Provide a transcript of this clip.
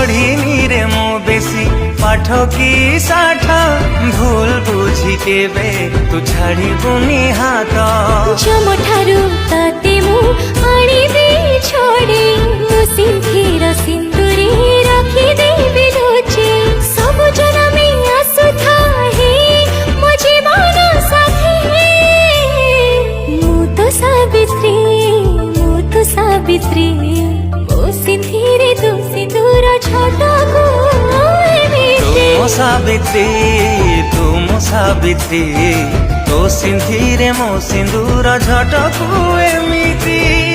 पढ़िनी रे मो बेसी पाठ की साठ भूल बुझी केबे तू छाड़ी बुनी हाथ जम ठारू ताते मु आनिबे छोड़ी मु सिंधीर सिंदूरी रखी देबे लुचि सब जनमे आसुथा हे मो जीवन साथी मु तो सावित्री मो सिंधीरे तू सिंदूर छटाको तुम सावित्री तो सिंधीरे मो सिंदूर झटकू एमिती।